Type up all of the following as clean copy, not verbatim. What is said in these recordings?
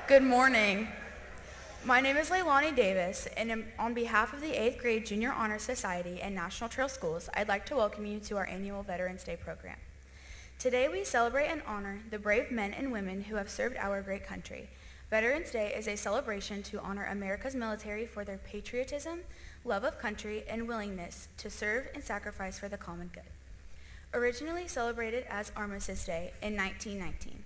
Good morning. My name is Leilani Davis, and on behalf of the 8th grade Junior Honor Society and National Trail Schools, I'd like to welcome you to our annual Veterans Day program. Today we celebrate and honor the brave men and women who have served our great country. Veterans Day is a celebration to honor America's military for their patriotism, love of country, and willingness to serve and sacrifice for the common good. Originally celebrated as Armistice Day in 1919,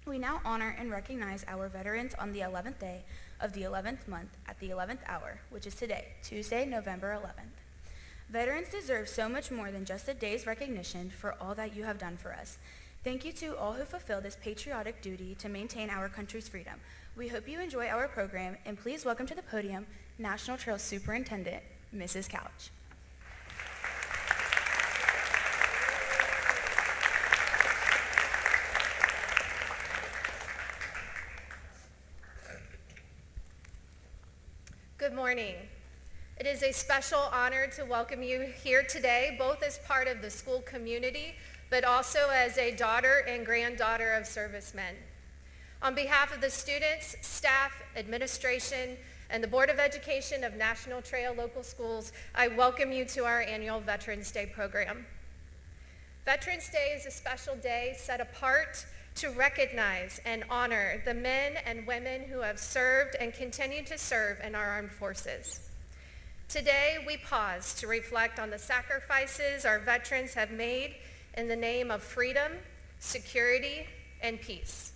we now honor and recognize our veterans on the 11th day of the 11th month at the 11th hour, which is today, Tuesday, November 11th. Veterans deserve so much more than just a day's recognition for all that you have done for us. Thank you to all who fulfill this patriotic duty to maintain our country's freedom. We hope you enjoy our program, and please welcome to the podium National Trail Superintendent, Mrs. Couch. Good morning. It is a special honor to welcome you here today, both as part of the school community, but also as a daughter and granddaughter of servicemen. On behalf of the students, staff, administration, and the Board of Education of National Trail Local Schools, I welcome you to our annual Veterans Day program. Veterans Day is a special day set apart to recognize and honor the men and women who have served and continue to serve in our armed forces. Today, we pause to reflect on the sacrifices our veterans have made in the name of freedom, security, and peace.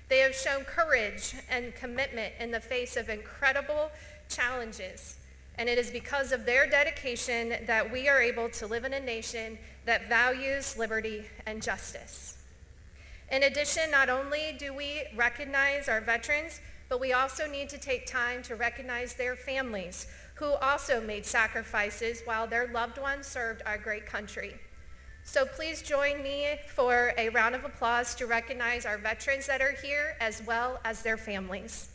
They have shown courage and commitment in the face of incredible challenges, and it is because of their dedication that we are able to live in a nation that values liberty and justice. In addition, not only do we recognize our veterans, but we also need to take time to recognize their families who also made sacrifices while their loved ones served our great country. So please join me for a round of applause to recognize our veterans that are here as well as their families.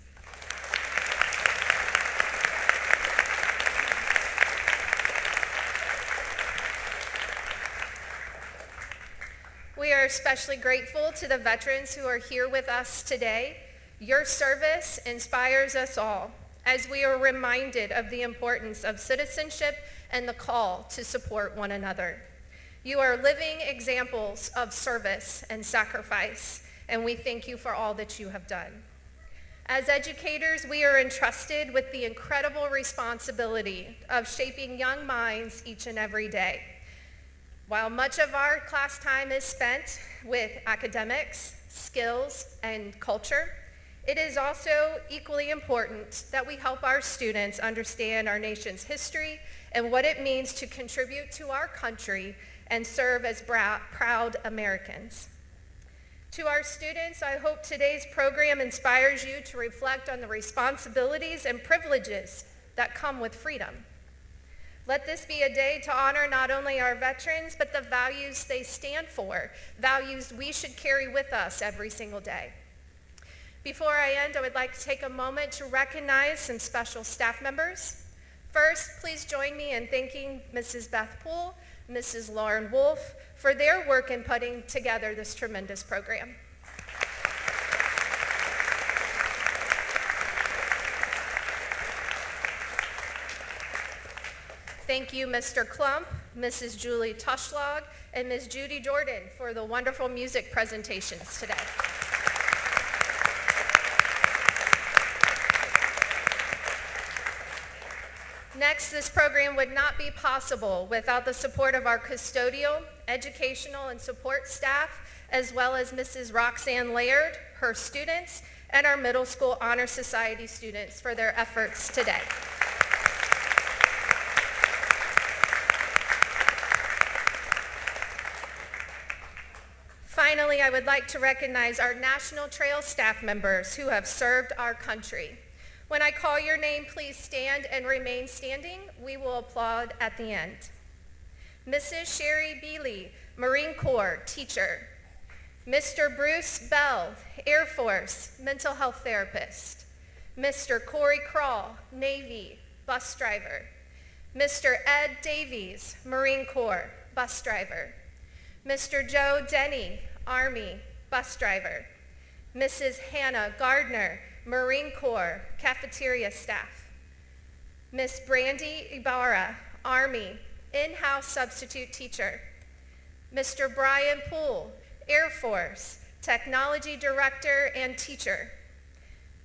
We are especially grateful to the veterans who are here with us today. Your service inspires us all as we are reminded of the importance of citizenship and the call to support one another. You are living examples of service and sacrifice, and we thank you for all that you have done. As educators, we are entrusted with the incredible responsibility of shaping young minds each and every day. While much of our class time is spent with academics, skills, and culture, it is also equally important that we help our students understand our nation's history and what it means to contribute to our country and serve as proud Americans. To our students, I hope today's program inspires you to reflect on the responsibilities and privileges that come with freedom. Let this be a day to honor not only our veterans, but the values they stand for, values we should carry with us every single day. Before I end, I would like to take a moment to recognize some special staff members. First, please join me in thanking Mrs. Beth Poole, Mrs. Lauren Wolf, for their work in putting together this tremendous program. Thank you, Mr. Klump, Mrs. Julie Tuschlag, and Ms. Judy Jordan for the wonderful music presentations today. Next, this program would not be possible without the support of our custodial, educational, and support staff, as well as Mrs. Roxanne Laird, her students, and our Middle School Honor Society students for their efforts today. Finally, I would like to recognize our National Trail staff members who have served our country. When I call your name, please stand and remain standing. We will applaud at the end. Mrs. Sherry Bealey, Marine Corps teacher. Mr. Bruce Bell, Air Force mental health therapist. Mr. Corey Krall, Navy bus driver. Mr. Ed Davies, Marine Corps bus driver. Mr. Joe Denny, Army bus driver. Mrs. Hannah Gardner, Marine Corps, cafeteria staff. Miss Brandy Ibarra, Army, in-house substitute teacher. Mr. Brian Poole, Air Force, technology director and teacher.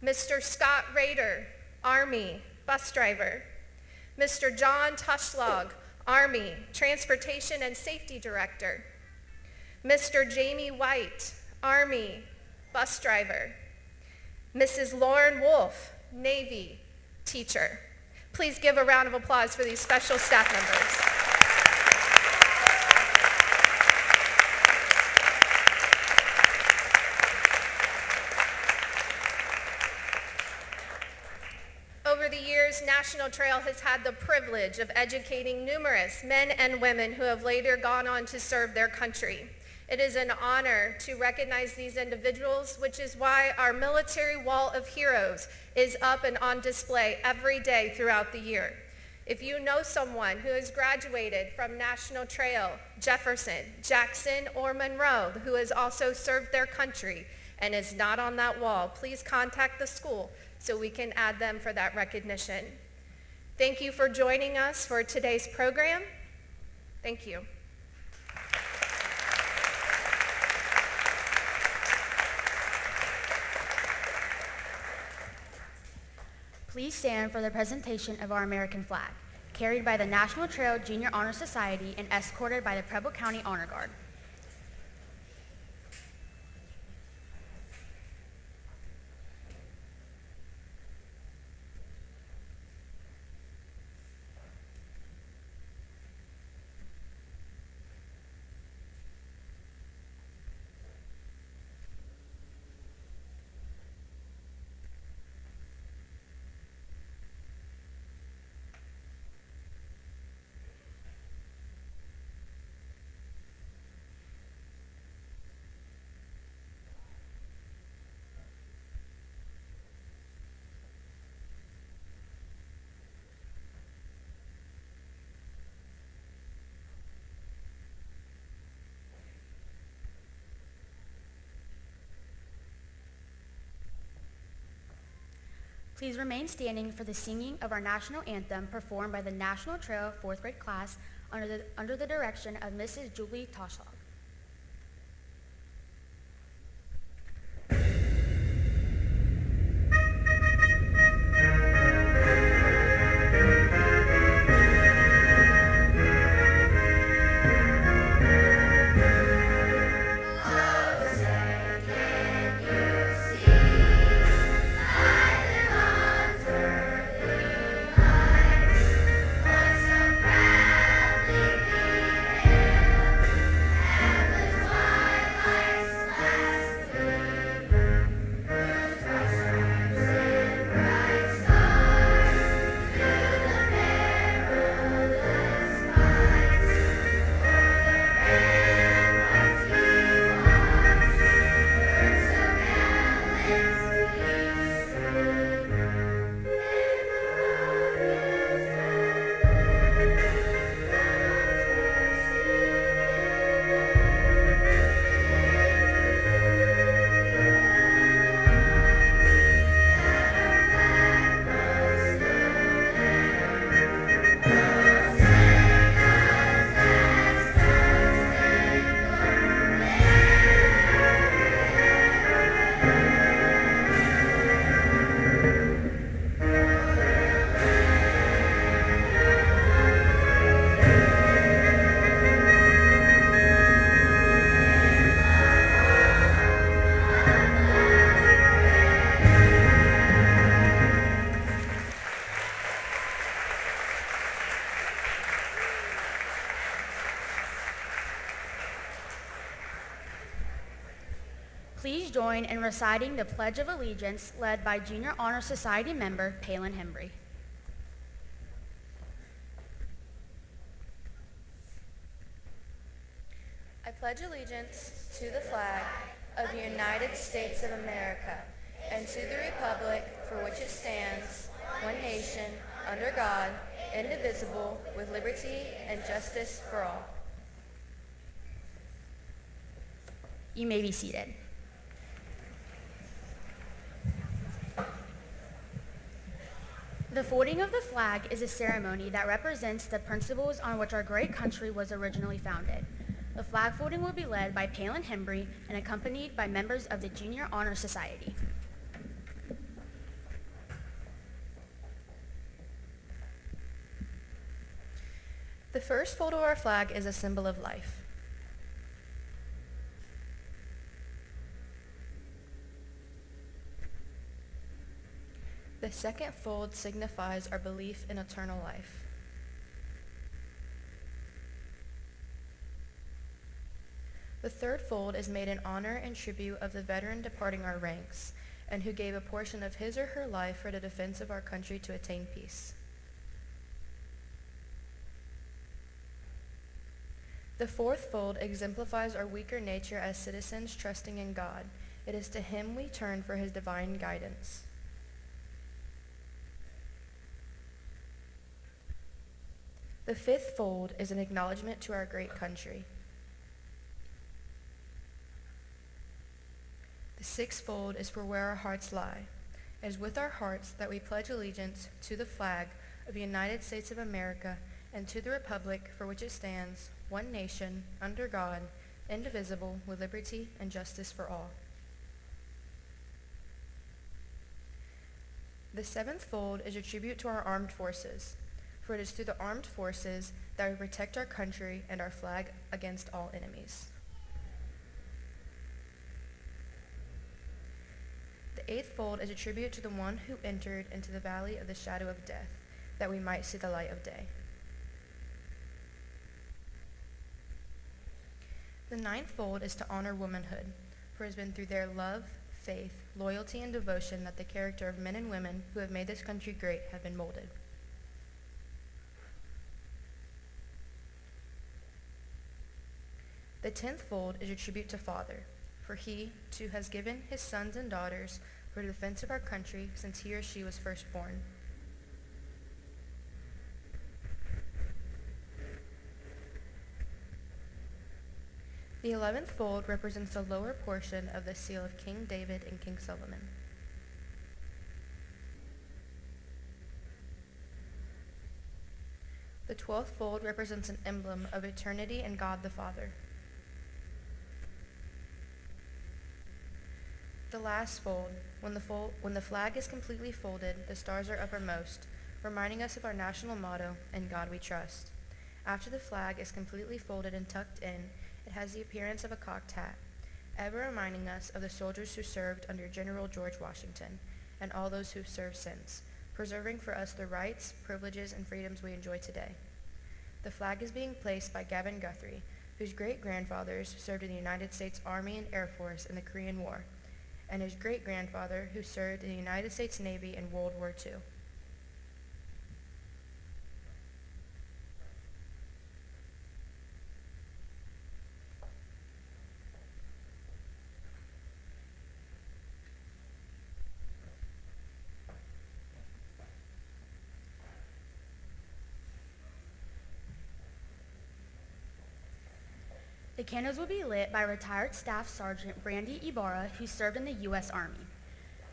Mr. Scott Rader, Army, bus driver. Mr. John Tushlag, Army, transportation and safety director. Mr. Jamie White, Army, bus driver. Mrs. Lauren Wolf, Navy, teacher. Please give a round of applause for these special staff members. Over the years, National Trail has had the privilege of educating numerous men and women who have later gone on to serve their country. It is an honor to recognize these individuals, which is why our Military Wall of Heroes is up and on display every day throughout the year. If you know someone who has graduated from National Trail, Jefferson, Jackson, or Monroe, who has also served their country and is not on that wall, please contact the school so we can add them for that recognition. Thank you for joining us for today's program. Thank you. Please stand for the presentation of our American flag, carried by the National Trail Junior Honor Society and escorted by the Preble County Honor Guard. Please remain standing for the singing of our national anthem performed by the National Trail 4th grade class under the direction of Mrs. Julie Toshlag. Please join in reciting the Pledge of Allegiance led by Junior Honor Society member Palin Hembry. I pledge allegiance to the flag of the United States of America and to the republic for which it stands, one nation, under God, indivisible, with liberty and justice for all. You may be seated. The folding of the flag is a ceremony that represents the principles on which our great country was originally founded. The flag folding will be led by Palin Hembry and accompanied by members of the Junior Honor Society. The first fold of our flag is a symbol of life. The second fold signifies our belief in eternal life. The third fold is made in honor and tribute of the veteran departing our ranks, and who gave a portion of his or her life for the defense of our country to attain peace. The fourth fold exemplifies our weaker nature as citizens trusting in God. It is to him we turn for his divine guidance. The fifth fold is an acknowledgement to our great country. The sixth fold is for where our hearts lie. It is with our hearts that we pledge allegiance to the flag of the United States of America and to the republic for which it stands, one nation, under God, indivisible, with liberty and justice for all. The seventh fold is a tribute to our armed forces, for it is through the armed forces that we protect our country and our flag against all enemies. The eighth fold is a tribute to the one who entered into the valley of the shadow of death, that we might see the light of day. The ninth fold is to honor womanhood, for it has been through their love, faith, loyalty, and devotion that the character of men and women who have made this country great have been molded. The 10th fold is a tribute to Father, for he, too, has given his sons and daughters for the defense of our country since he or she was first born. The 11th fold represents the lower portion of the seal of King David and King Solomon. The 12th fold represents an emblem of eternity and God the Father. The last fold, when the flag is completely folded, the stars are uppermost, reminding us of our national motto, "In God we trust." After the flag is completely folded and tucked in, it has the appearance of a cocked hat, ever reminding us of the soldiers who served under General George Washington and all those who have served since, preserving for us the rights, privileges, and freedoms we enjoy today. The flag is being placed by Gavin Guthrie, whose great-grandfathers served in the United States Army and Air Force in the Korean War, and his great-grandfather who served in the United States Navy in World War II. The candles will be lit by retired Staff Sergeant Brandy Ibarra, who served in the U.S. Army.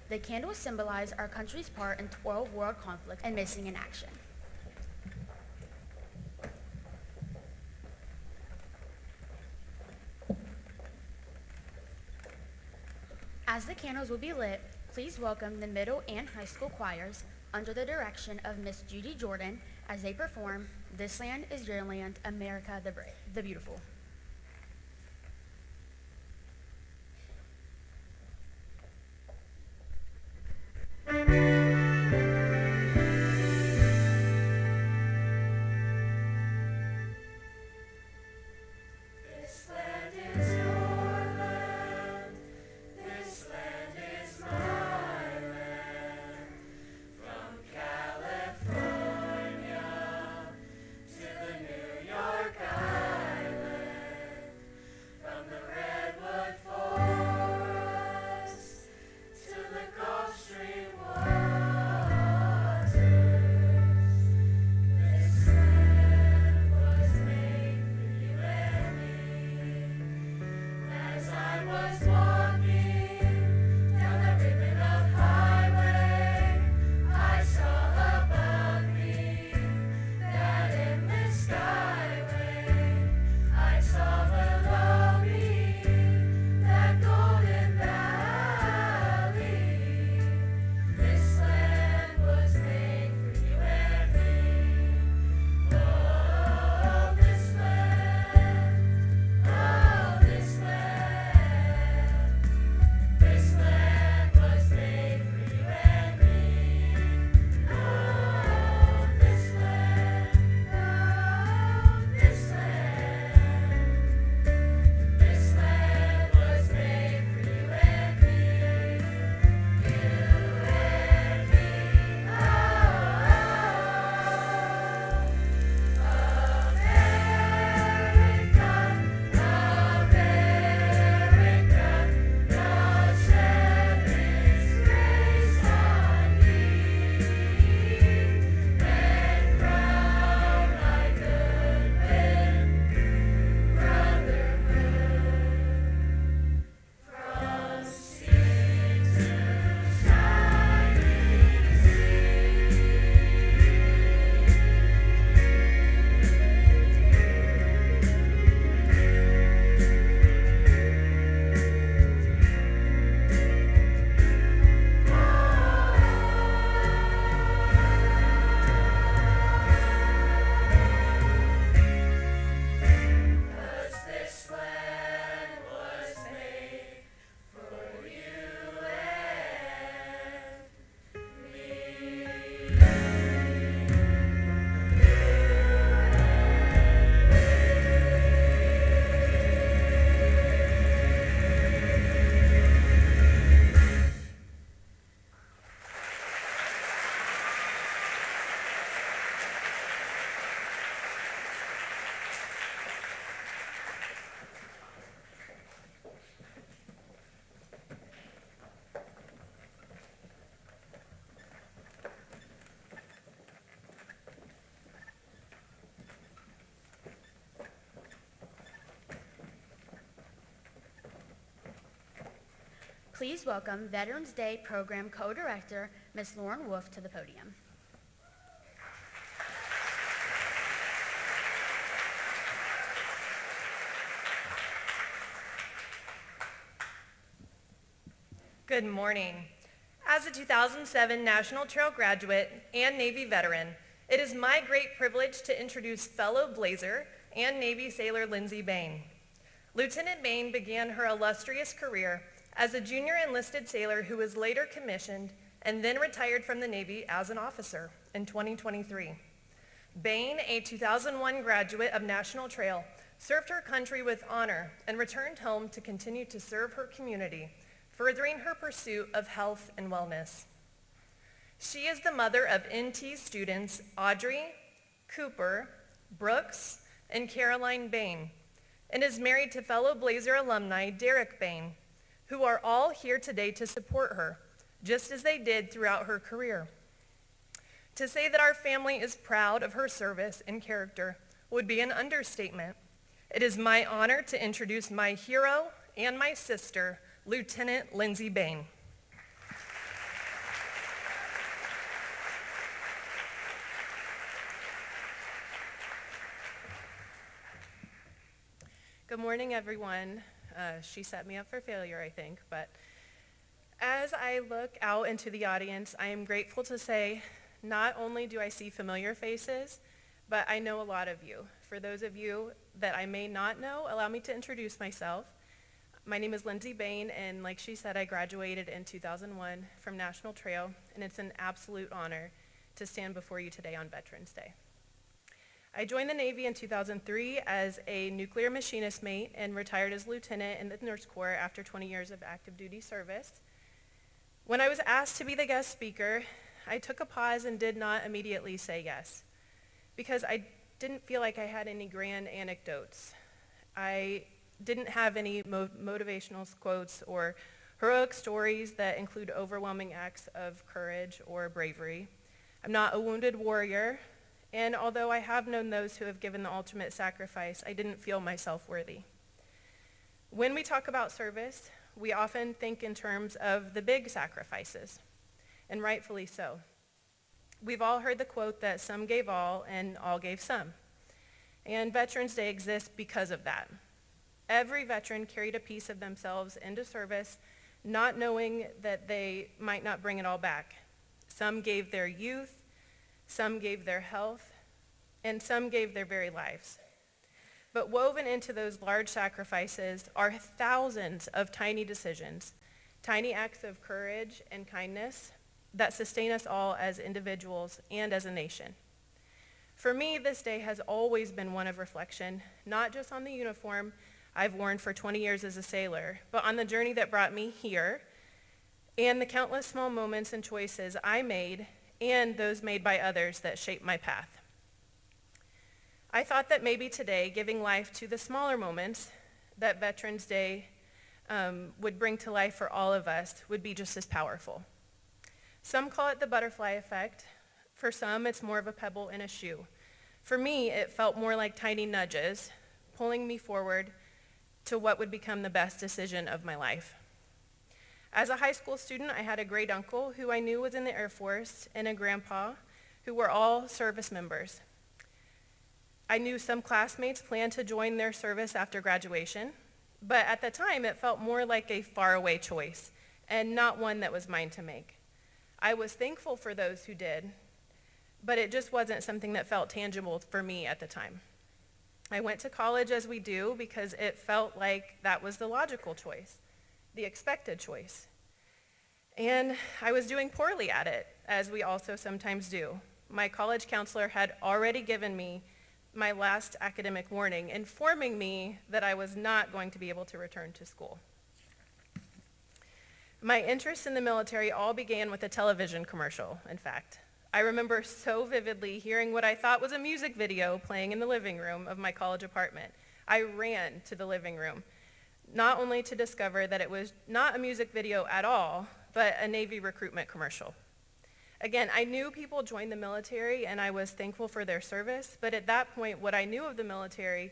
The candles symbolize our country's part in 12 world conflicts and missing in action. As the candles will be lit, please welcome the middle and high school choirs under the direction of Miss Judy Jordan as they perform "This Land Is Your Land, America the Beautiful." Stream Please welcome Veterans Day Program Co-Director, Ms. Lauren Wolf, to the podium. Good morning. As a 2007 National Trail graduate and Navy veteran, it is my great privilege to introduce fellow Blazer and Navy sailor Lindsay Bain. Lieutenant Bain began her illustrious career as a junior enlisted sailor who was later commissioned and then retired from the Navy as an officer in 2023. Bain, a 2001 graduate of National Trail, served her country with honor and returned home to continue to serve her community, furthering her pursuit of health and wellness. She is the mother of NT students Audrey, Cooper, Brooks, and Caroline Bain, and is married to fellow Blazer alumni Derek Bain, who are all here today to support her, just as they did throughout her career. To say that our family is proud of her service and character would be an understatement. It is my honor to introduce my hero and my sister, Lieutenant Lindsay Bain. Good morning, everyone. She set me up for failure, I think, but as I look out into the audience, I am grateful to say not only do I see familiar faces, but I know a lot of you. For those of you that I may not know, allow me to introduce myself. My name is Lindsay Bain, and like she said, I graduated in 2001 from National Trail, and it's an absolute honor to stand before you today on Veterans Day. I joined the Navy in 2003 as a nuclear machinist mate and retired as lieutenant in the Nurse Corps after 20 years of active duty service. When I was asked to be the guest speaker, I took a pause and did not immediately say yes, because I didn't feel like I had any grand anecdotes. I didn't have any motivational quotes or heroic stories that include overwhelming acts of courage or bravery. I'm not a wounded warrior, and although I have known those who have given the ultimate sacrifice, I didn't feel myself worthy. When we talk about service, we often think in terms of the big sacrifices, and rightfully so. We've all heard the quote that some gave all and all gave some, and Veterans Day exists because of that. Every veteran carried a piece of themselves into service, not knowing that they might not bring it all back. Some gave their youth, some gave their health, and some gave their very lives. But woven into those large sacrifices are thousands of tiny decisions, tiny acts of courage and kindness that sustain us all as individuals and as a nation. For me, this day has always been one of reflection, not just on the uniform I've worn for 20 years as a sailor, but on the journey that brought me here and the countless small moments and choices I made and those made by others that shaped my path. I thought that maybe today, giving life to the smaller moments that Veterans Day would bring to life for all of us would be just as powerful. Some call it the butterfly effect. For some, it's more of a pebble in a shoe. For me, it felt more like tiny nudges, pulling me forward to what would become the best decision of my life. As a high school student, I had a great uncle who I knew was in the Air Force and a grandpa who were all service members. I knew some classmates planned to join their service after graduation, but at the time it felt more like a faraway choice and not one that was mine to make. I was thankful for those who did, but it just wasn't something that felt tangible for me at the time. I went to college as we do because it felt like that was the logical choice, the expected choice. And I was doing poorly at it, as we also sometimes do. My college counselor had already given me my last academic warning, informing me that I was not going to be able to return to school. My interest in the military all began with a television commercial, in fact. I remember so vividly hearing what I thought was a music video playing in the living room of my college apartment. I ran to the living room, not only to discover that it was not a music video at all, but a Navy recruitment commercial. Again, I knew people joined the military and I was thankful for their service, but at that point, what I knew of the military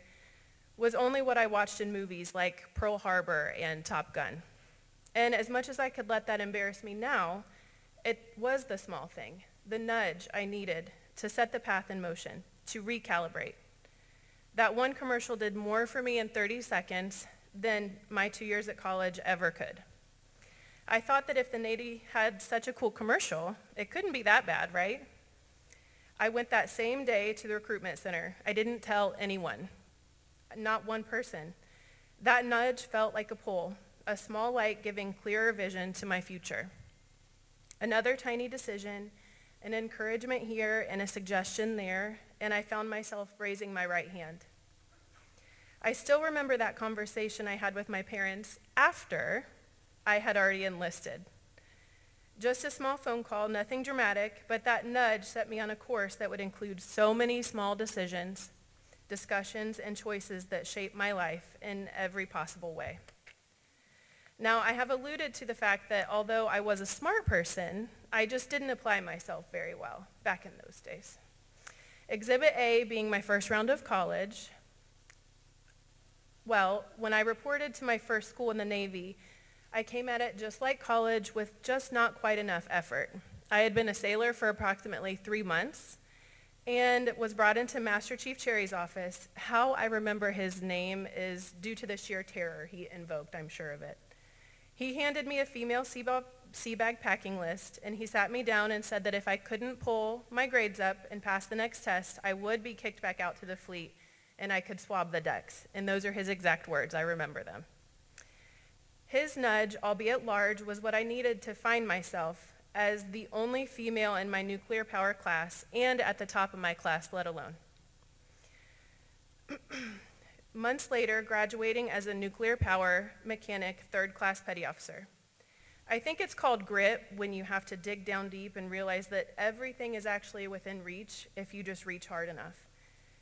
was only what I watched in movies like Pearl Harbor and Top Gun. And as much as I could let that embarrass me now, it was the small thing, the nudge I needed to set the path in motion, to recalibrate. That one commercial did more for me in 30 seconds than my 2 years at college ever could. I thought that if the Navy had such a cool commercial, it couldn't be that bad, right? I went that same day to the recruitment center. I didn't tell anyone, not one person. That nudge felt like a pull, a small light giving clearer vision to my future. Another tiny decision, an encouragement here and a suggestion there, and I found myself raising my right hand. I still remember that conversation I had with my parents after I had already enlisted. Just a small phone call, nothing dramatic, but that nudge set me on a course that would include so many small decisions, discussions, and choices that shape my life in every possible way. Now, I have alluded to the fact that although I was a smart person, I just didn't apply myself very well back in those days. Exhibit A being my first round of college. Well, when I reported to my first school in the Navy, I came at it just like college with just not quite enough effort. I had been a sailor for approximately 3 months and was brought into Master Chief Cherry's office. How I remember his name is due to the sheer terror he invoked, I'm sure of it. He handed me a female sea bag packing list, and he sat me down and said that if I couldn't pull my grades up and pass the next test, I would be kicked back out to the fleet, and I could swab the decks. And those are his exact words. I remember them. His nudge, albeit large, was what I needed to find myself as the only female in my nuclear power class and at the top of my class, let alone. Months later, graduating as a nuclear power mechanic, third class petty officer. I think it's called grit when you have to dig down deep and realize that everything is actually within reach if you just reach hard enough.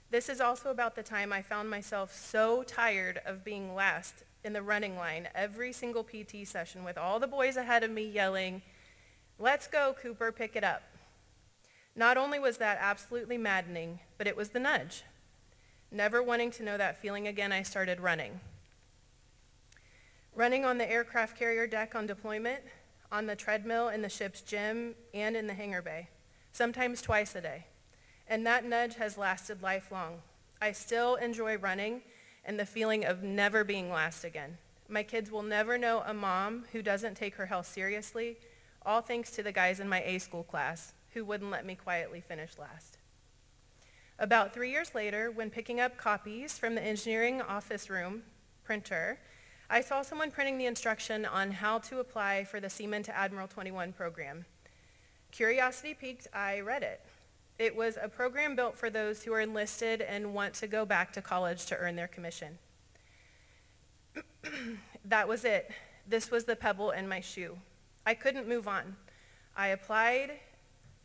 This is also about the time I found myself so tired of being last in the running line every single PT session with all the boys ahead of me yelling, "Let's go, Cooper, pick it up." Not only was that absolutely maddening, but it was the nudge. Never wanting to know that feeling again, I started running. Running on the aircraft carrier deck on deployment, on the treadmill in the ship's gym, and in the hangar bay, sometimes twice a day. And that nudge has lasted lifelong. I still enjoy running and the feeling of never being last again. My kids will never know a mom who doesn't take her health seriously, all thanks to the guys in my A school class who wouldn't let me quietly finish last. About 3 years later, when picking up copies from the engineering office room printer, I saw someone printing the instruction on how to apply for the Seaman to Admiral 21 program. Curiosity piqued, I read it. It was a program built for those who are enlisted and want to go back to college to earn their commission. That was it. This was the pebble in my shoe. I couldn't move on. I applied,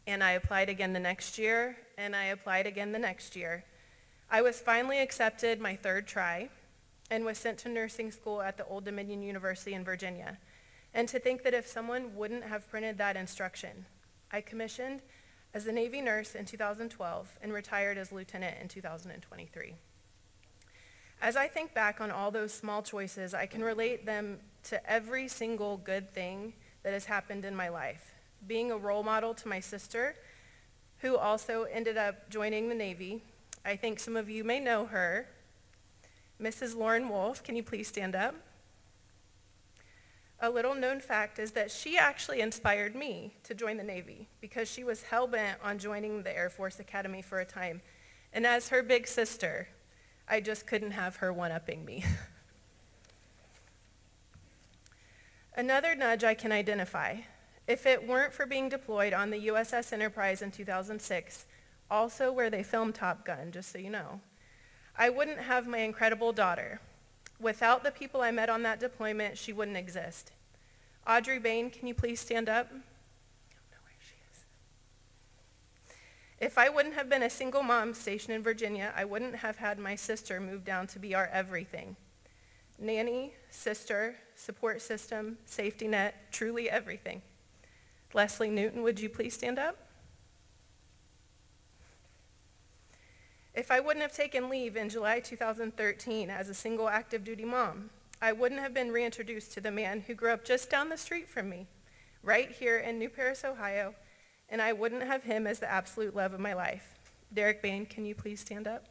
and I applied again the next year, and I applied again the next year. I was finally accepted my third try and was sent to nursing school at the Old Dominion University in Virginia. And to think that if someone wouldn't have printed that instruction, I commissioned as a Navy nurse in 2012 and retired as lieutenant in 2023. As I think back on all those small choices, I can relate them to every single good thing that has happened in my life. Being a role model to my sister, who also ended up joining the Navy. I think some of you may know her. Mrs. Lauren Wolf, can you please stand up? A little known fact is that she actually inspired me to join the Navy because she was hell-bent on joining the Air Force Academy for a time. And as her big sister, I just couldn't have her one-upping me. Another nudge I can identify. If it weren't for being deployed on the USS Enterprise in 2006, also where they filmed Top Gun, just so you know, I wouldn't have my incredible daughter. Without the people I met on that deployment, she wouldn't exist. Audrey Bain, can you please stand up? I don't know where she is. If I wouldn't have been a single mom stationed in Virginia, I wouldn't have had my sister move down to be our everything. Nanny, sister, support system, safety net, truly everything. Leslie Newton, would you please stand up? If I wouldn't have taken leave in July 2013 as a single active duty mom, I wouldn't have been reintroduced to the man who grew up just down the street from me, right here in New Paris, Ohio, and I wouldn't have him as the absolute love of my life. Derek Bain, can you please stand up?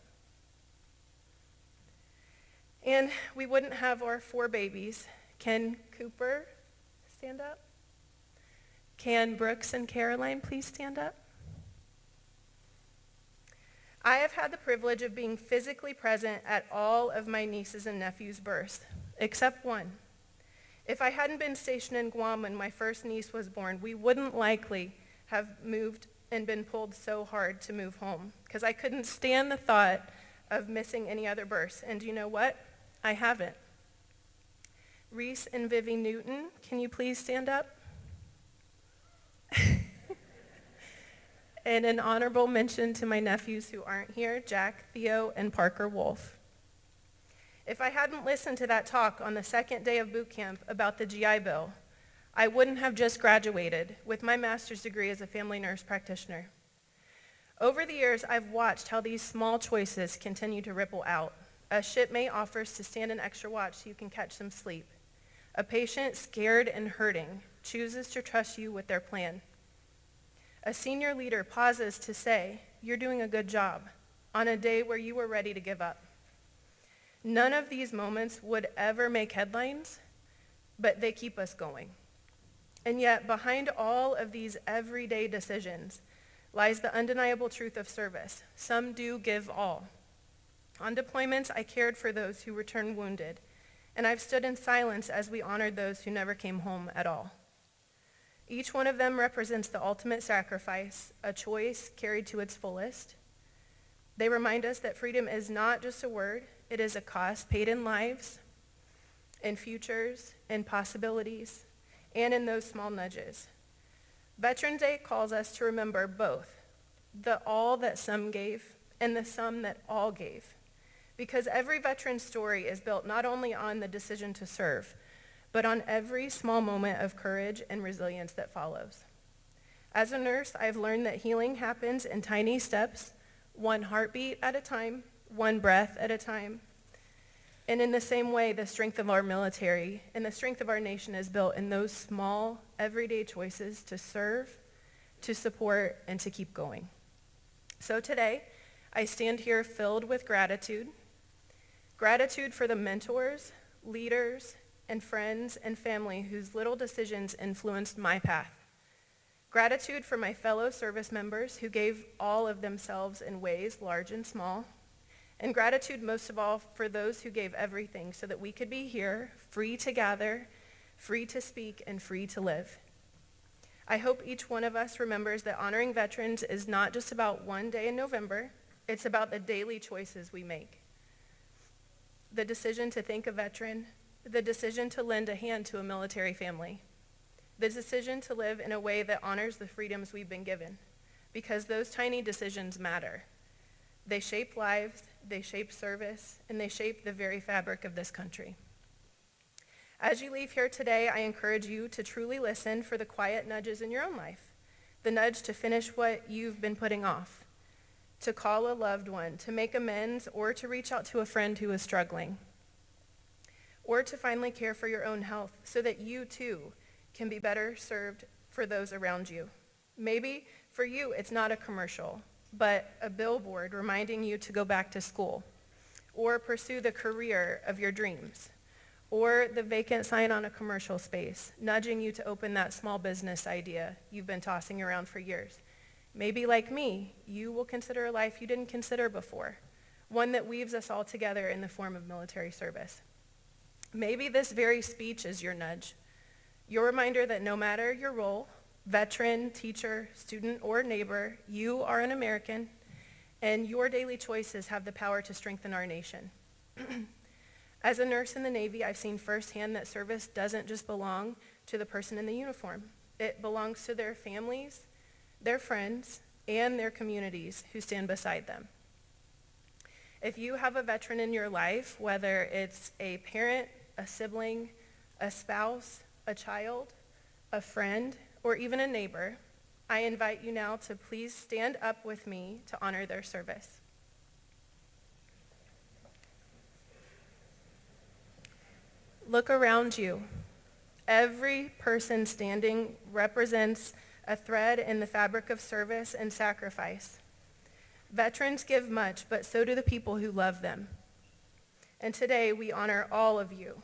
And we wouldn't have our 4 babies. Can Cooper stand up? Can Brooks and Caroline please stand up? I have had the privilege of being physically present at all of my nieces and nephews' births, except one. If I hadn't been stationed in Guam when my first niece was born, we wouldn't likely have moved and been pulled so hard to move home, because I couldn't stand the thought of missing any other births. And you know what? I haven't. Reese and Vivi Newton, can you please stand up? And an honorable mention to my nephews who aren't here, Jack, Theo, and Parker Wolf. If I hadn't listened to that talk on the second day of boot camp about the GI Bill, I wouldn't have just graduated with my master's degree as a family nurse practitioner. Over the years, I've watched how these small choices continue to ripple out. A shipmate offers to stand an extra watch so you can catch some sleep. A patient scared and hurting chooses to trust you with their plan. A senior leader pauses to say, "You're doing a good job," on a day where you were ready to give up. None of these moments would ever make headlines, but they keep us going. And yet, behind all of these everyday decisions lies the undeniable truth of service. Some do give all. On deployments, I cared for those who returned wounded, and I've stood in silence as we honored those who never came home at all. Each one of them represents the ultimate sacrifice, a choice carried to its fullest. They remind us that freedom is not just a word, it is a cost paid in lives, in futures, in possibilities, and in those small nudges. Veterans Day calls us to remember both the all that some gave and the some that all gave. Because every veteran's story is built not only on the decision to serve, but on every small moment of courage and resilience that follows. As a nurse, I've learned that healing happens in tiny steps, one heartbeat at a time, one breath at a time. And in the same way, the strength of our military and the strength of our nation is built in those small, everyday choices to serve, to support, and to keep going. So today, I stand here filled with gratitude. Gratitude for the mentors, leaders, and friends and family whose little decisions influenced my path. Gratitude for my fellow service members who gave all of themselves in ways large and small. And gratitude most of all for those who gave everything so that we could be here, free to gather, free to speak, and free to live. I hope each one of us remembers that honoring veterans is not just about one day in November, it's about the daily choices we make. The decision to thank a veteran, the decision to lend a hand to a military family, the decision to live in a way that honors the freedoms we've been given, because those tiny decisions matter. They shape lives, they shape service, and they shape the very fabric of this country. As you leave here today, I encourage you to truly listen for the quiet nudges in your own life, the nudge to finish what you've been putting off, to call a loved one, to make amends, or to reach out to a friend who is struggling, or to finally care for your own health so that you too can be better served for those around you. Maybe for you it's not a commercial, but a billboard reminding you to go back to school, or pursue the career of your dreams, or the vacant sign on a commercial space, nudging you to open that small business idea you've been tossing around for years. Maybe like me, you will consider a life you didn't consider before, one that weaves us all together in the form of military service. Maybe this very speech is your nudge, your reminder that no matter your role, veteran, teacher, student, or neighbor, you are an American, and your daily choices have the power to strengthen our nation. As a nurse in the Navy, I've seen firsthand that service doesn't just belong to the person in the uniform. It belongs to their families, their friends, and their communities who stand beside them. If you have a veteran in your life, whether it's a parent, a sibling, a spouse, a child, a friend, or even a neighbor, I invite you now to please stand up with me to honor their service. Look around you. Every person standing represents a thread in the fabric of service and sacrifice. Veterans give much, but so do the people who love them. And today we honor all of you.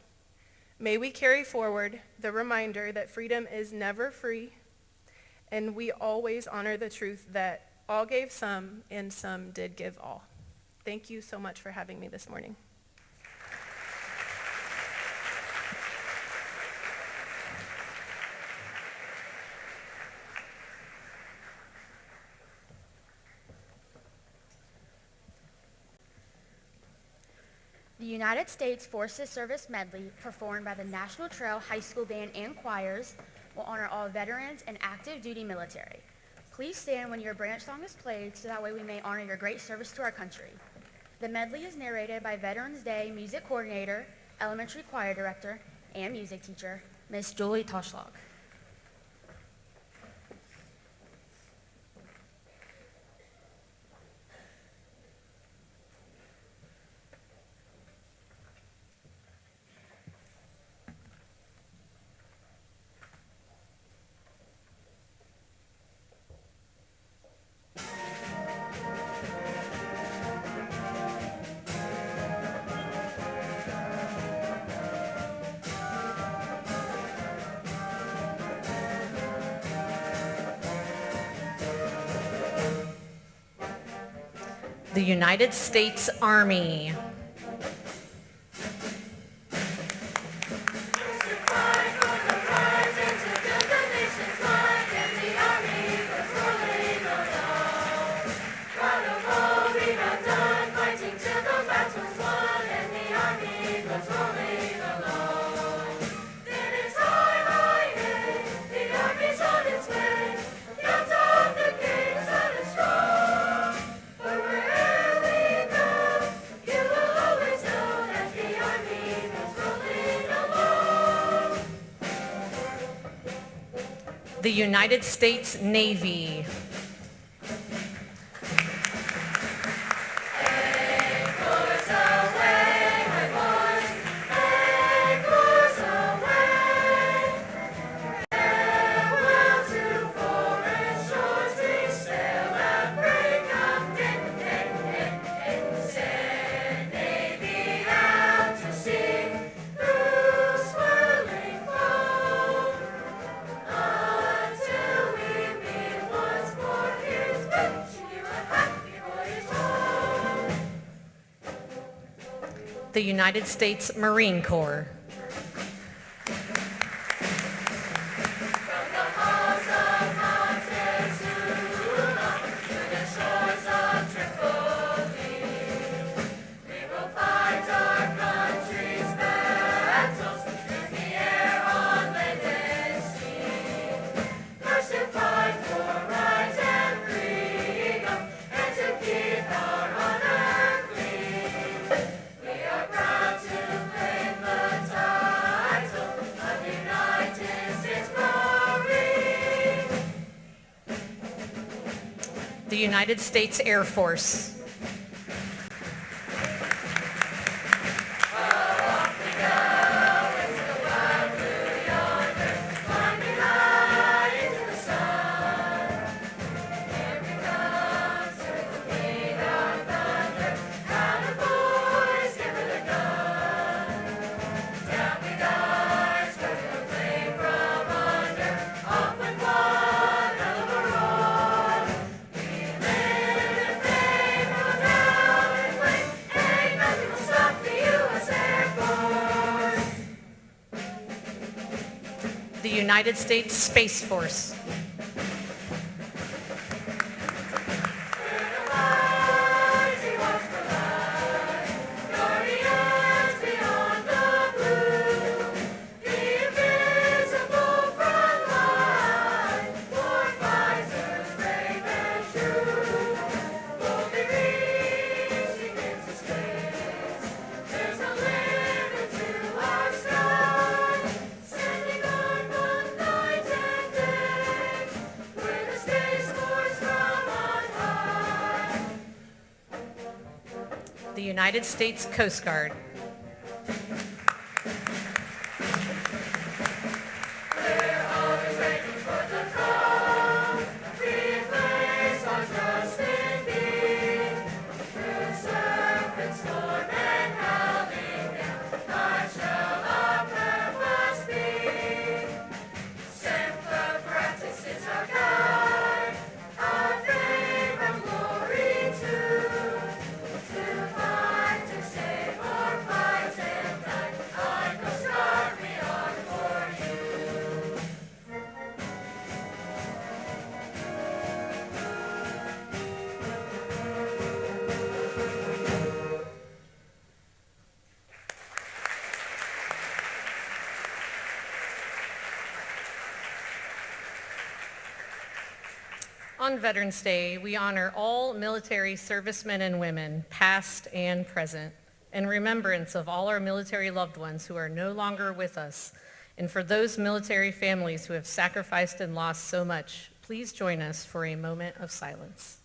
May we carry forward the reminder that freedom is never free, and we always honor the truth that all gave some and some did give all. Thank you so much for having me this morning. The United States Forces Service Medley, performed by the National Trail High School Band and choirs, will honor all veterans and active duty military. Please stand when your branch song is played so that way we may honor your great service to our country. The medley is narrated by Veterans Day Music Coordinator, Elementary Choir Director, and Music Teacher, Miss Julie Toschlag. The United States Army. The United States Navy. The United States Marine Corps. The United States Air Force. The United States Space Force. The United States Coast Guard. On Veterans Day, we honor all military servicemen and women, past and present, in remembrance of all our military loved ones who are no longer with us. And for those military families who have sacrificed and lost so much, please join us for a moment of silence.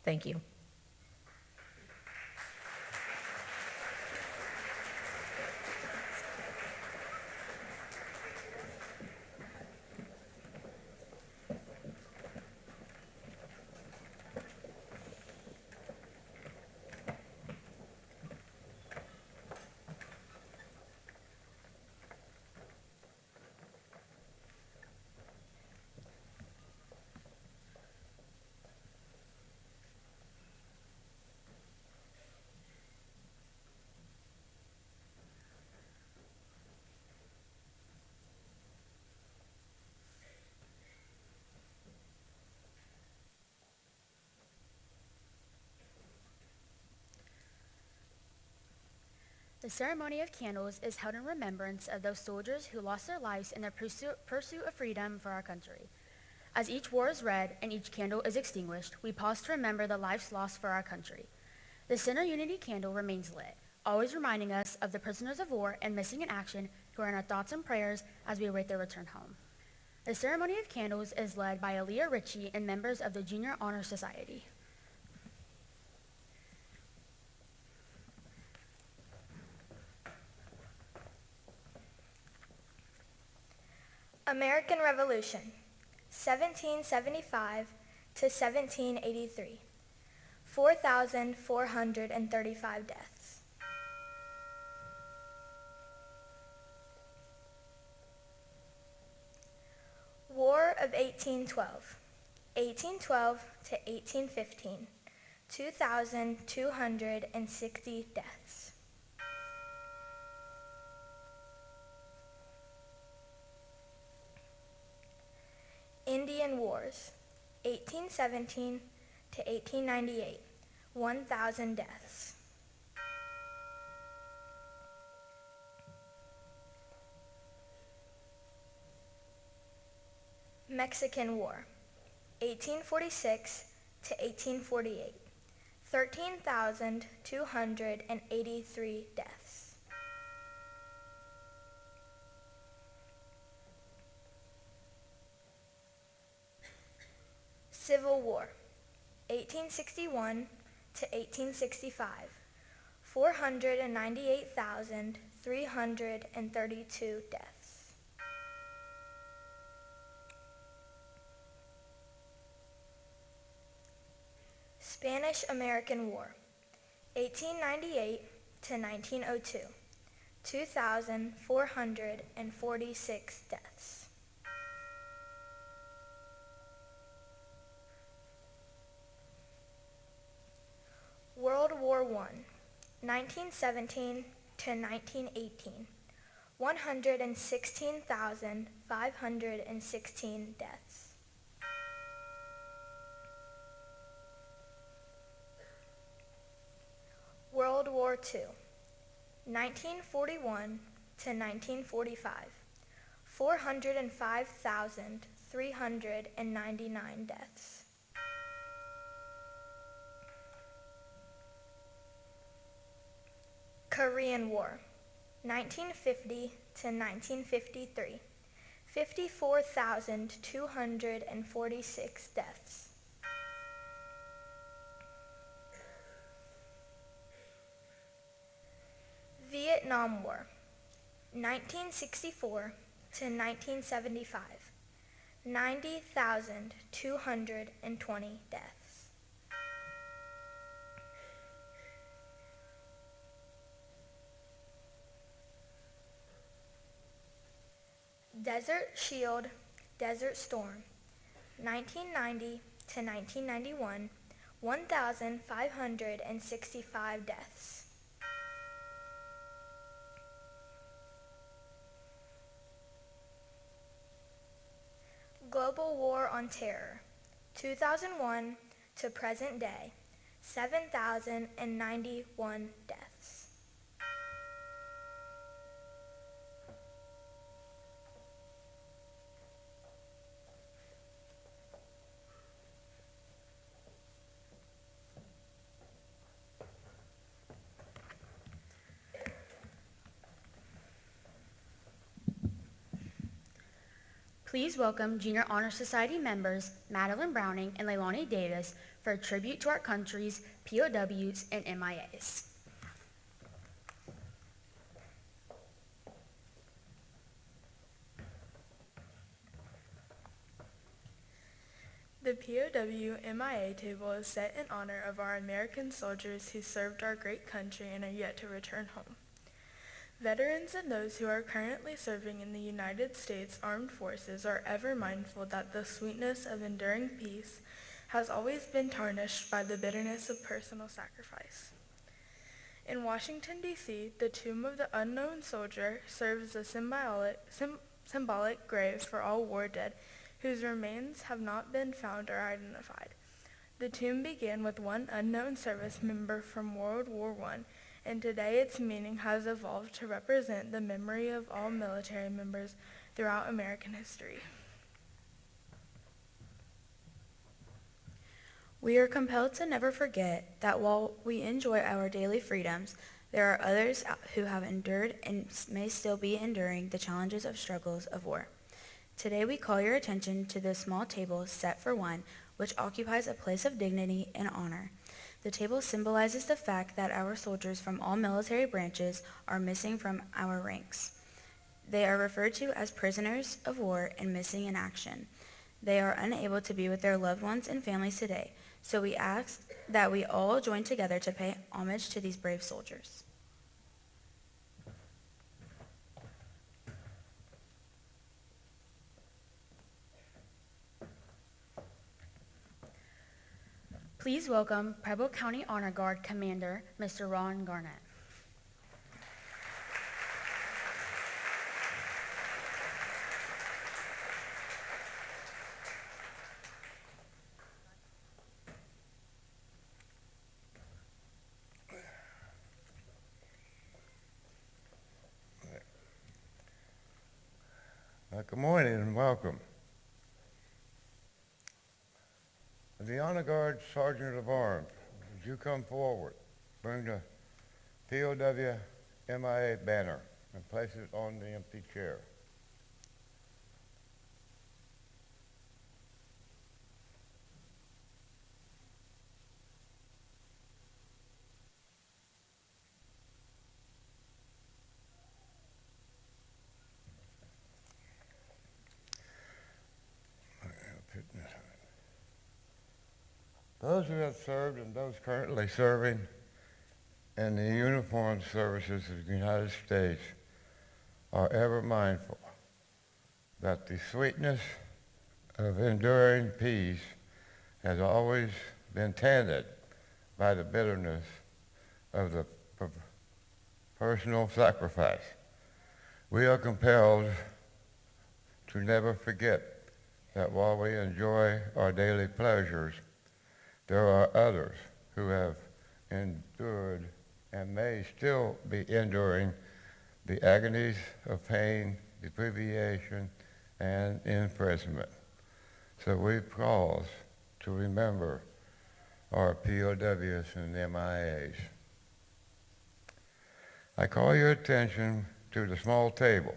Thank you. The ceremony of candles is held in remembrance of those soldiers who lost their lives in the pursuit of freedom for our country. As each war is read and each candle is extinguished, we pause to remember the lives lost for our country. The Center Unity candle remains lit, always reminding us of the prisoners of war and missing in action who are in our thoughts and prayers as we await their return home. The ceremony of candles is led by Aaliyah Ritchie and members of the Junior Honor Society. American Revolution, 1775 to 1783, 4,435 deaths. War of 1812, 1812 to 1815, 2,260 deaths. Indian Wars, 1817 to 1898, 1,000 deaths. Mexican War, 1846 to 1848, 13,283 deaths. Civil War, 1861 to 1865, 498,332 deaths. Spanish-American War, 1898 to 1902, 2,446 deaths. World War I, 1917 to 1918, 116,516 deaths. World War II, 1941 to 1945, 405,399 deaths. Korean War, 1950 to 1953, 54,246 deaths. Vietnam War, 1964 to 1975, 90,220 deaths. Desert Shield, Desert Storm, 1990 to 1991, 1,565 deaths. Global War on Terror, 2001 to present day, 7,091 deaths. Please welcome Junior Honor Society members Madeline Browning and Leilani Davis for a tribute to our country's POWs and MIAs. The POW MIA table is set in honor of our American soldiers who served our great country and are yet to return home. Veterans and those who are currently serving in the United States Armed Forces are ever mindful that the sweetness of enduring peace has always been tarnished by the bitterness of personal sacrifice. In Washington, D.C., the Tomb of the Unknown Soldier serves as a symbolic grave for all war dead whose remains have not been found or identified. The tomb began with one unknown service member from World War I, and today its meaning has evolved to represent the memory of all military members throughout American history. We are compelled to never forget that while we enjoy our daily freedoms, there are others who have endured and may still be enduring the challenges of struggles of war. Today we call your attention to the small table set for one, which occupies a place of dignity and honor. The table symbolizes the fact that our soldiers from all military branches are missing from our ranks. They are referred to as prisoners of war and missing in action. They are unable to be with their loved ones and families today, so we ask that we all join together to pay homage to these brave soldiers. Please welcome Preble County Honor Guard Commander, Mr. Ron Garnett. Good morning and welcome. The Honor Guard Sergeant of Arms, would you come forward, bring the POW MIA banner and place it on the empty chair. Those who have served and those currently serving in the uniformed services of the United States are ever mindful that the sweetness of enduring peace has always been tainted by the bitterness of the personal sacrifice. We are compelled to never forget that while we enjoy our daily pleasures, there are others who have endured and may still be enduring the agonies of pain, deprivation, and imprisonment. So we pause to remember our POWs and MIAs. I call your attention to the small table,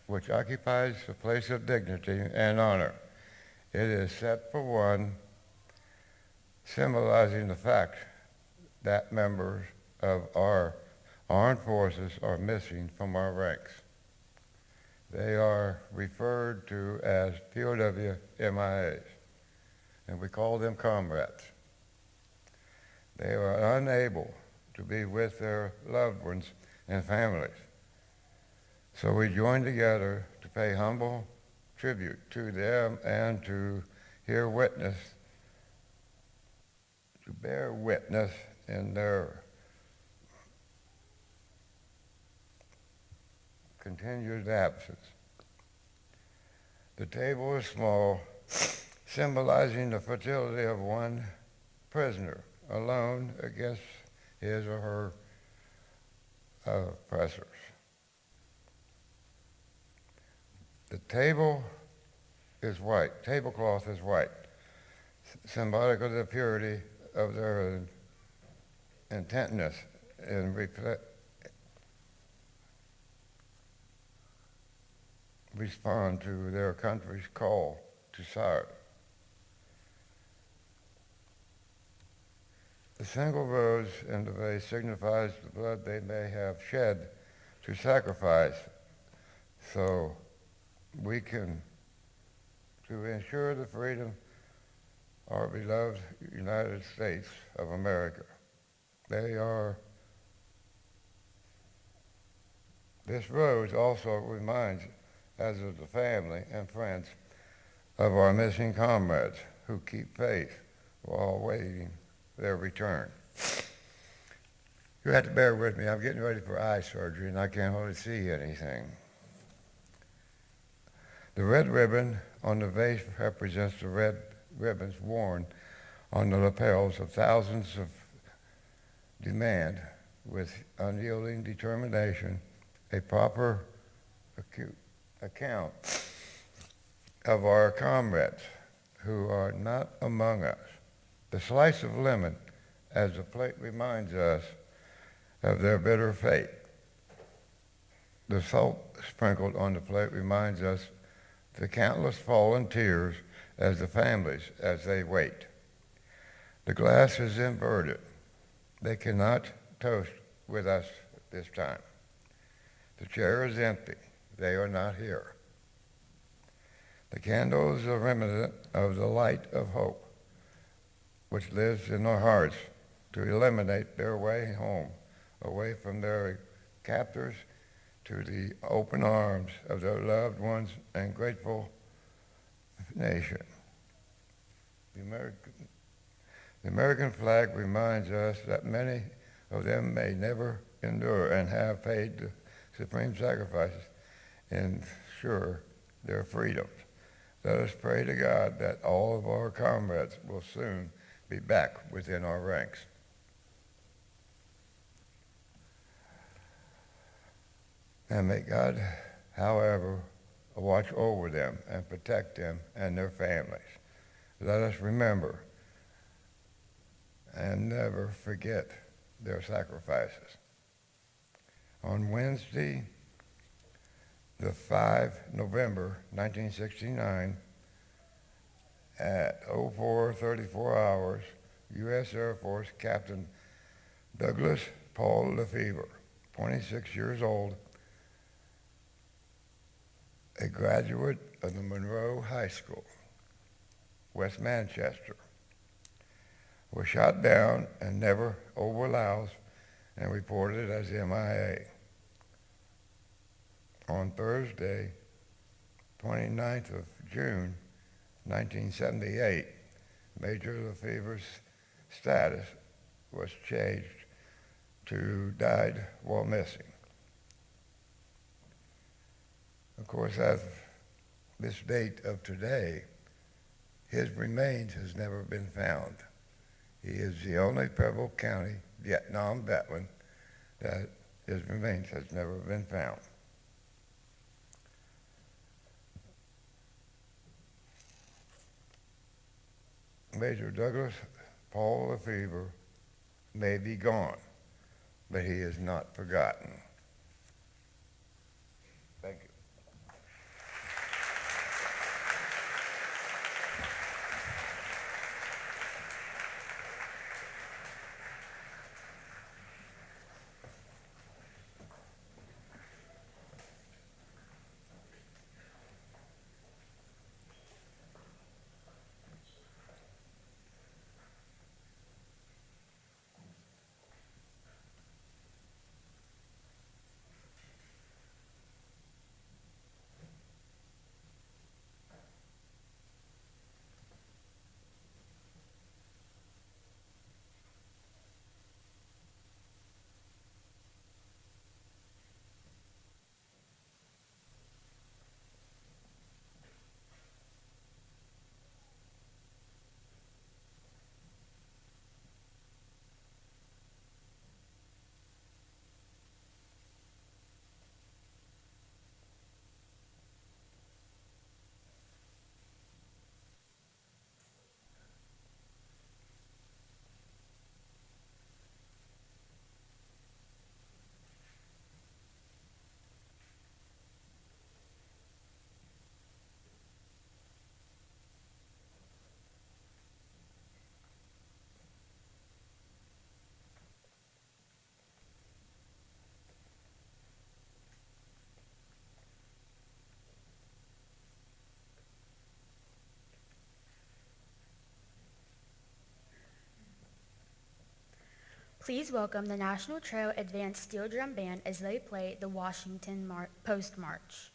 which occupies a place of dignity and honor. It is set for one, symbolizing the fact that members of our armed forces are missing from our ranks. They are referred to as POW MIAs, and we call them comrades. They are unable to be with their loved ones and families. So we join together to pay humble tribute to them and to bear witness in their continued absence. The table is small, symbolizing the fragility of one prisoner alone against his or her oppressors. The tablecloth is white, symbolic of the purity of their intentness in respond to their country's call to serve. The single rose in the vase signifies the blood they may have shed to sacrifice so we can, to ensure the freedom of our beloved United States of America. This rose also reminds us of the family and friends of our missing comrades who keep faith while awaiting their return. You have to bear with me. I'm getting ready for eye surgery and I can't hardly see anything. The red ribbon on the vase represents the red ribbons worn on the lapels of thousands of demand with unyielding determination a proper account of our comrades who are not among us. The slice of lemon as the plate reminds us of their bitter fate. The salt sprinkled on the plate reminds us the countless fallen tears as the families as they wait. The glass is inverted. They cannot toast with us this time. The chair is empty. They are not here. The candle is a remnant of the light of hope, which lives in our hearts to illuminate their way home, away from their captors to the open arms of their loved ones and grateful nation. The American flag reminds us that many of them may never endure and have paid the supreme sacrifices and ensure their freedoms. Let us pray to God that all of our comrades will soon be back within our ranks. And may God, however, watch over them and protect them and their families. Let us remember and never forget their sacrifices. On Wednesday, the 5 November 1969, at 04:34 hours, U.S. Air Force Captain Douglas Paul Lefevre, 26 years old, a graduate of the Monroe High School, West Manchester, was shot down in Never Over Laos and reported as MIA. On Thursday, 29th of June, 1978, Major Lefevre's status was changed to died while missing. Of course, as this date of today, his remains has never been found. He is the only Preble County Vietnam veteran that his remains has never been found. Major Douglas Paul Lefevre may be gone, but he is not forgotten. Thank you. Please welcome the National Trail Advanced Steel Drum Band as they play the Washington Post March.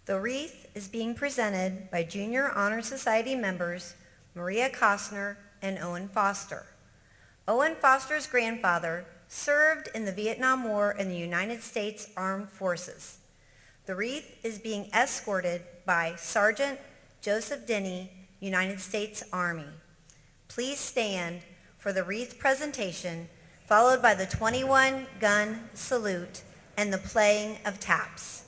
The wreath is being presented by Junior Honor Society members Maria Costner and Owen Foster. Owen Foster's grandfather served in the Vietnam War in the United States Armed Forces. The wreath is being escorted by Sergeant Joseph Denny, United States Army. Please stand for the wreath presentation, followed by the 21-gun salute and the playing of taps.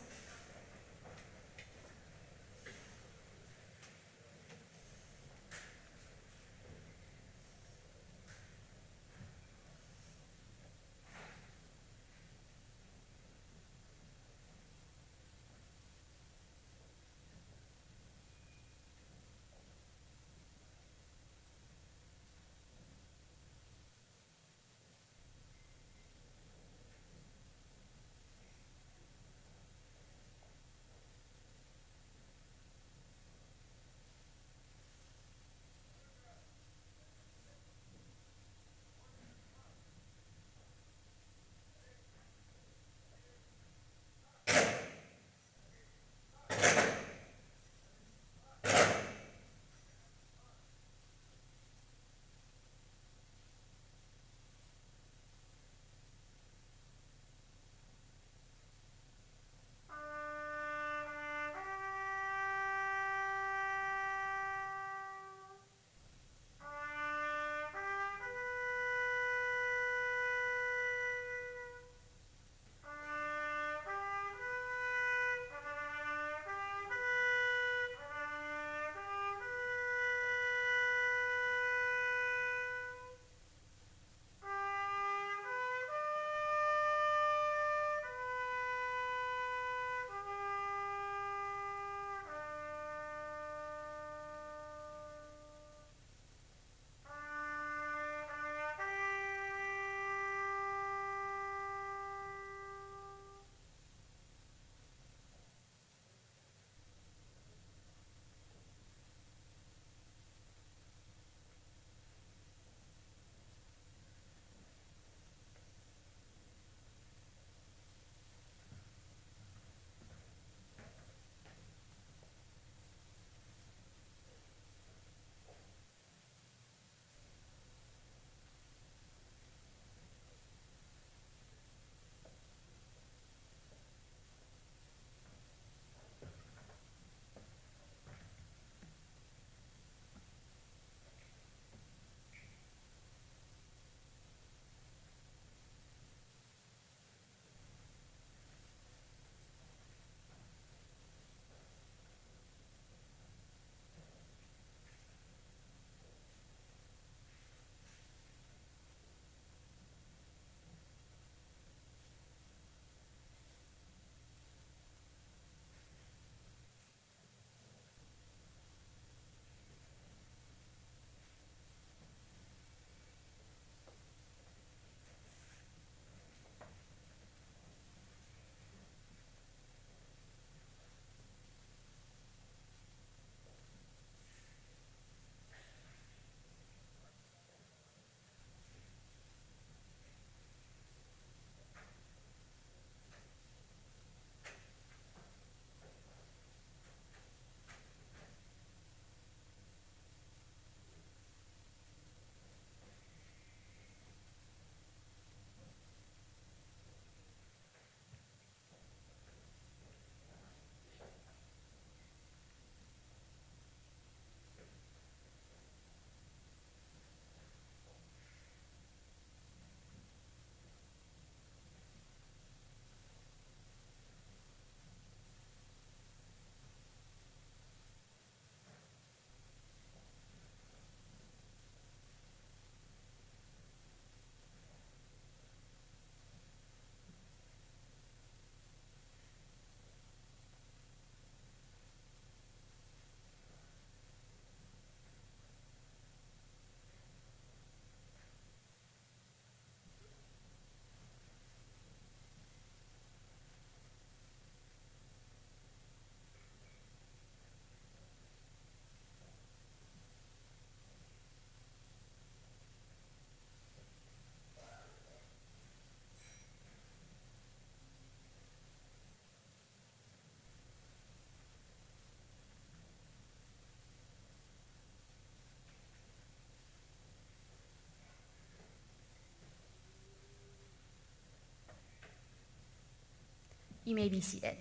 You may be seated.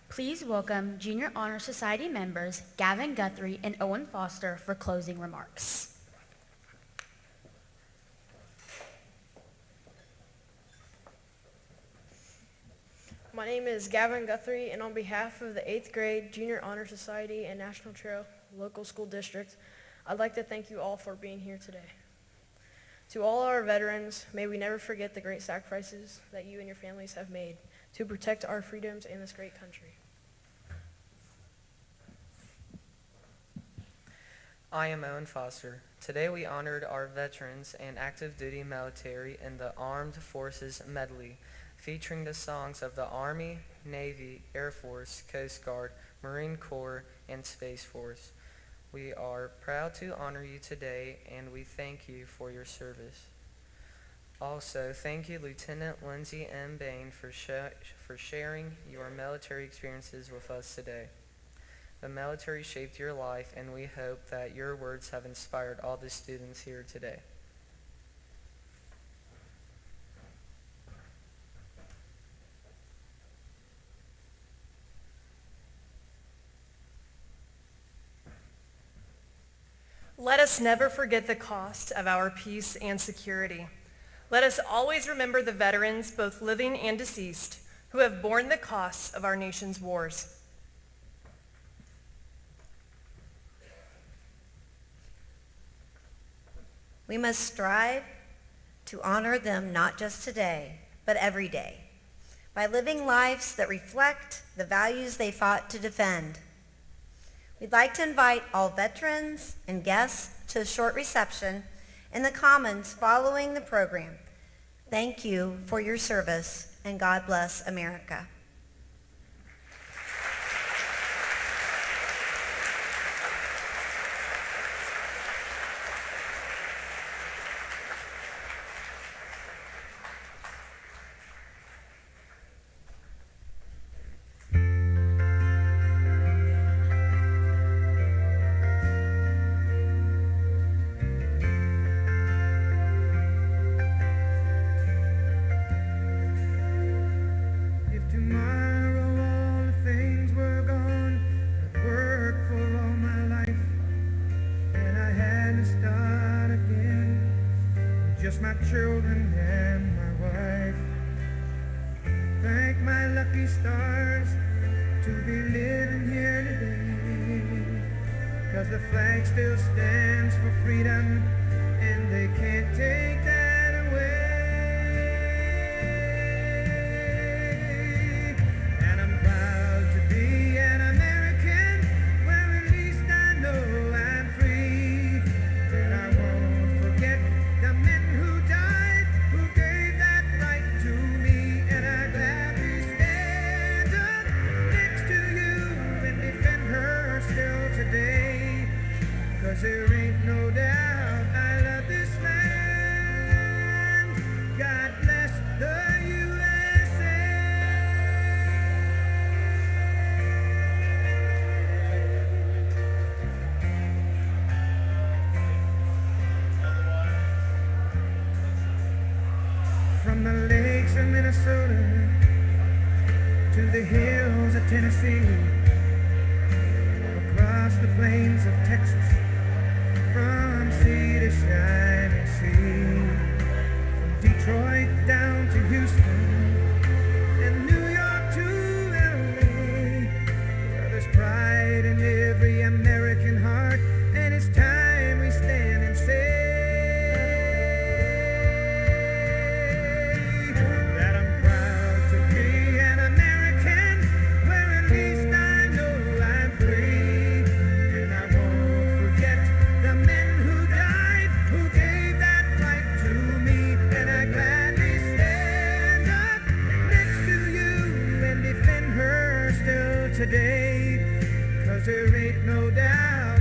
Please welcome Junior Honor Society members Gavin Guthrie and Owen Foster for closing remarks. My name is Gavin Guthrie, and on behalf of the 8th grade Junior Honor Society and National Trail Local School District, I'd like to thank you all for being here today. To all our veterans, may we never forget the great sacrifices that you and your families have made to protect our freedoms in this great country. I am Owen Foster. Today we honored our veterans and active duty military in the Armed Forces Medley, featuring the songs of the Army, Navy, Air Force, Coast Guard, Marine Corps, and Space Force. We are proud to honor you today, and we thank you for your service. Also, thank you Lieutenant Lindsay M. Bain for sharing your military experiences with us today. The military shaped your life, and we hope that your words have inspired all the students here today. Let us never forget the cost of our peace and security. Let us always remember the veterans, both living and deceased, who have borne the costs of our nation's wars. We must strive to honor them not just today, but every day, by living lives that reflect the values they fought to defend. We'd like to invite all veterans and guests to a short reception in the Commons following the program. Thank you for your service, and God bless America. Just my children and my wife. Thank my lucky stars to be living here today. 'Cause the flag still stands for freedom, and they can't take that away. And I'm proud to be an American, where at least I know I'm free. And I won't forget the men who died, who gave that right to me. And I gladly stand up next to you and defend her still today. 'Cause there ain't no doubt I love this land. God bless the USA. From the lakes of Minnesota to the hills of Tennessee, across the plains of Texas, from sea to shining sea, from Detroit down to Houston and New York to LA. Well, there's pride in every American heart, and it's time we stand and say that I'm proud to be an American, where at least I know I'm free. And I won't forget the men who died, who gave that right to me. And I gladly stand up next to you and defend her still today. 'Cause there ain't no doubt